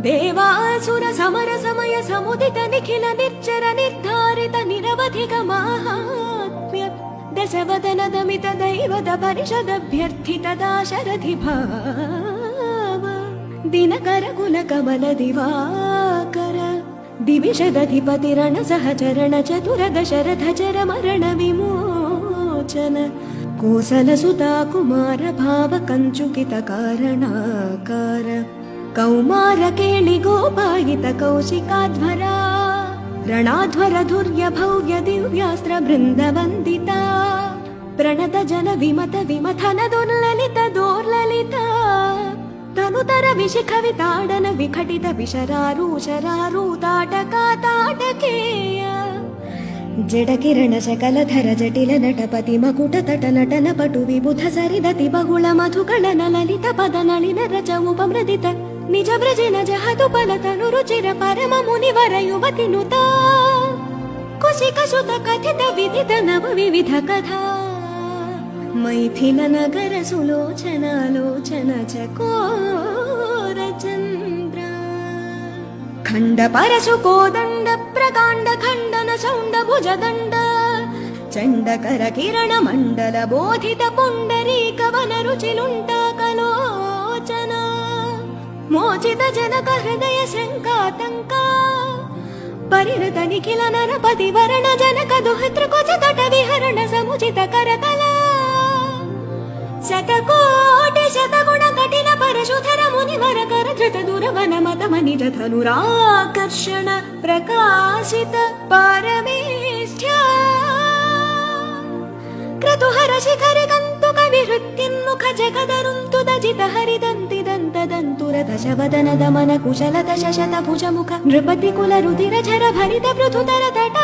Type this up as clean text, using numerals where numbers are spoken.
देवासुर summer समय समुदित निखिल निर्जर निर्धारित निरवधिक माहात्म्य दशवदन दमित दैवत परिषदभ्यर्थित दाशरथि भाव दिनकर कुल कमल दिवाकर दिविषदधिपतिरण सहचरण चतुर दशरथ चर मरण विमोचन कोसल सुता कुमार भाव कंचुकित कारणाकार कौमार केळि गोपायित कौशिकाध्वरा ರಣಾಧ್ವರ ಧುರ್ಯ ಭವ್ಯ ದಿವ್ಯಾಸ್ತ್ರ ಬೃಂದ ವಂದಿತ ಪ್ರಣತ ಜನ ವಿಮತ ವಿಮಥನ ದುರ್ಲಲಿತ ದೋರ್ಲಲಿತ ತನುತರ ವಿಶಿಖವಿತಾಡನ ವಿಘಟಿತ ವಿಶರಾರೂಷರಾರೂತಾಟಕ ತಾಟಕೇಯ ಜಡಕಿರಣ ಶಕಲಧರ ಜಟಿಲ ನಟಪತಿ ಮಕುಟ ತಟ ನಟನ ಪಟು ವಿಬುಧ ಸರಿದತಿ ಬಹುಳ ಮಧುಕಳನ ಲಲಿತ ಪದ ನಳಿನ ರಚ ಉಪಮೃದಿತ ನಿಜ ಬ್ರಜಿನ ಜಹತು ಫಲತನು ರುಚಿರ ಪರಮ ಮುನಿವರ ಯುವತಿ ನುತ ಕುಶಿಕ ಸುತ ಕಥಿತ ವಿಧಿತ ನವ ವಿವಿಧ ಕಥಾ ಮೈಥಿಲ ನಗರ ಸುಲೋಚನಾಲೋಚನ ಚಕೋರ ಚಂದ್ರ ಖಂಡ ಪರಶು ಕೋದಂಡ ಪ್ರಕಾಂಡ ಖಂಡನ ಚೌಂಡ ಭುಜದಂಡ ಚಂಡಕರ ಕಿರಣ ಮಂಡಲ ಬೋಧಿತ ಪುಂಡರೀಕ ವನ ರುಚಿಲುಂಟ ಕಲೋಚನ ಮೋಚಿತ ಜನಕ ಹೃದಯ ಶಂಕಾತಂಕ ಪರಿರತ ನಿಖಿಲ ನರಪತಿ ವರಣ ಜನಕ ದುಹಿತೃ ಕುಚ ತಟ ವಿಹರಣ ಸಮುಚಿತ ಕರಕಲ ಶತಕೋಟಿ ಶತಗುಣ ಕಠಿಣ ಪರಶುಧರ ಮುನಿವರ ಕರ ಧೃತ ದುರವನ ಮತ ಮನಿಜ ಧನುರಾಕರ್ಷಣ ಪ್ರಕಾಶಿತ ಪರಮೇಷ್ಠ್ಯ ಕ್ರತುಹರ ಶಿಖರ ಕಂತು ಕವಿ ಹೃತ್ಯನ್ಮುಖ ಜಗದರುಂತು ದಜಿತ ಹರಿದಂತಿ ದಂತದಂತುರ ದಶವದನ ದಮನ ಕುಶಲ ದಶ ಶತ ಭುಜ ಮುಖ ನೃಪತಿ ಕುಲ ರುಧಿರ ಝರ ಭರಿತ ಪೃಥುತರ ತಟ